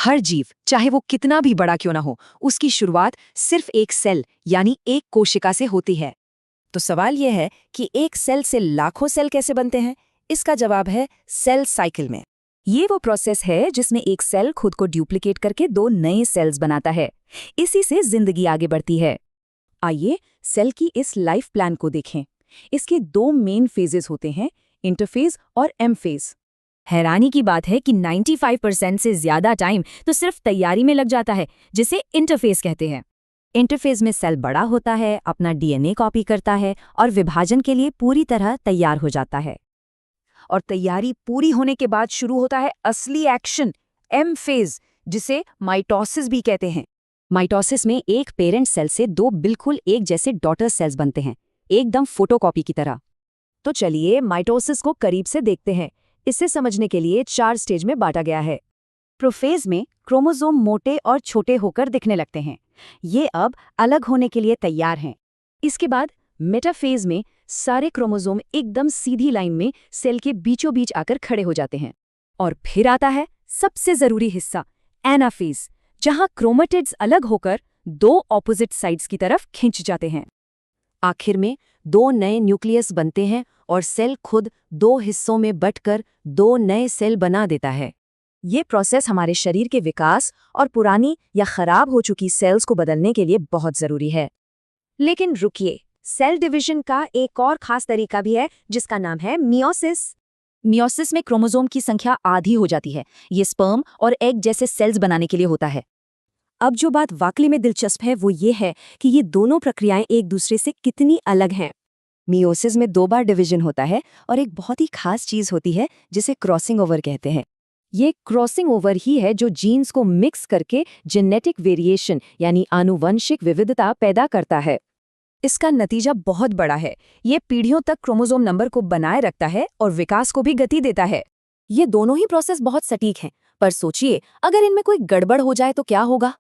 हर जीव, चाहे वो कितना भी बड़ा क्यों ना हो, उसकी शुरुआत सिर्फ एक सेल यानी एक कोशिका से होती है। तो सवाल यह है कि एक सेल से लाखों सेल कैसे बनते हैं? इसका जवाब है सेल साइकिल में। ये वो प्रोसेस है जिसमें एक सेल खुद को डुप्लीकेट करके दो नए सेल्स बनाता है। इसी से जिंदगी आगे बढ़ती है। आइए सेल की इस लाइफ प्लान को देखें। इसके दो मेन फेजेस होते हैं, इंटरफेज और एम फेज। हैरानी की बात है कि 95% से ज्यादा टाइम तो सिर्फ तैयारी में लग जाता है, जिसे इंटरफेज कहते हैं। इंटरफेज में सेल बड़ा होता है, अपना डीएनए कॉपी करता है और विभाजन के लिए पूरी तरह तैयार हो जाता है। और तैयारी पूरी होने के बाद शुरू होता है असली एक्शन, एम फेज, जिसे माइटोसिस भी कहते हैं। माइटोसिस में एक पेरेंट सेल से दो बिल्कुल एक जैसे डॉटर सेल्स बनते हैं, एकदम फोटोकॉपी की तरह। तो चलिए माइटोसिस को करीब से देखते हैं। इसे समझने के लिए 4 स्टेज में बांटा गया है। प्रोफेज में क्रोमोसोम मोटे और छोटे होकर दिखने लगते हैं। ये अब अलग होने के लिए तैयार हैं। इसके बाद मेटाफेज में सारे क्रोमोसोम एकदम सीधी लाइन में सेल के बीचों बीच आकर खड़े हो जाते हैं। और फिर आता है सबसे जरूरी हिस्सा, एनाफेज, जहां क्रोमेटिड्स अलग होकर दो ऑपोजिट साइड्स की तरफ खिंच जाते हैं। आखिर में दो नए न्यूक्लियस बनते हैं और सेल खुद दो हिस्सों में बंटकर दो नए सेल बना देता है। ये प्रोसेस हमारे शरीर के विकास और पुरानी या खराब हो चुकी सेल्स को बदलने के लिए बहुत जरूरी है। लेकिन रुकिए, सेल डिवीजन का एक और खास तरीका भी है जिसका नाम है मियोसिस। मियोसिस में क्रोमोसोम की संख्या आधी हो जाती है। ये स्पर्म और एग जैसे सेल्स बनाने के लिए होता है। अब जो बात वाकई में दिलचस्प है वो ये है कि ये दोनों प्रक्रियाएं एक दूसरे से कितनी अलग हैं। मियोसिस में 2 बार डिवीजन होता है और एक बहुत ही खास चीज होती है जिसे क्रॉसिंग ओवर कहते हैं। ये क्रॉसिंग ओवर ही है जो जीन्स को मिक्स करके जेनेटिक वेरिएशन यानी आनुवंशिक विविधता पैदा करता है। इसका नतीजा बहुत बड़ा है। ये पीढ़ियों तक क्रोमोसोम नंबर को बनाए रखता है और विकास को भी गति देता है। ये दोनों ही प्रोसेस बहुत सटीक हैं, पर सोचिए अगर इनमें कोई गड़बड़ हो जाए तो क्या होगा?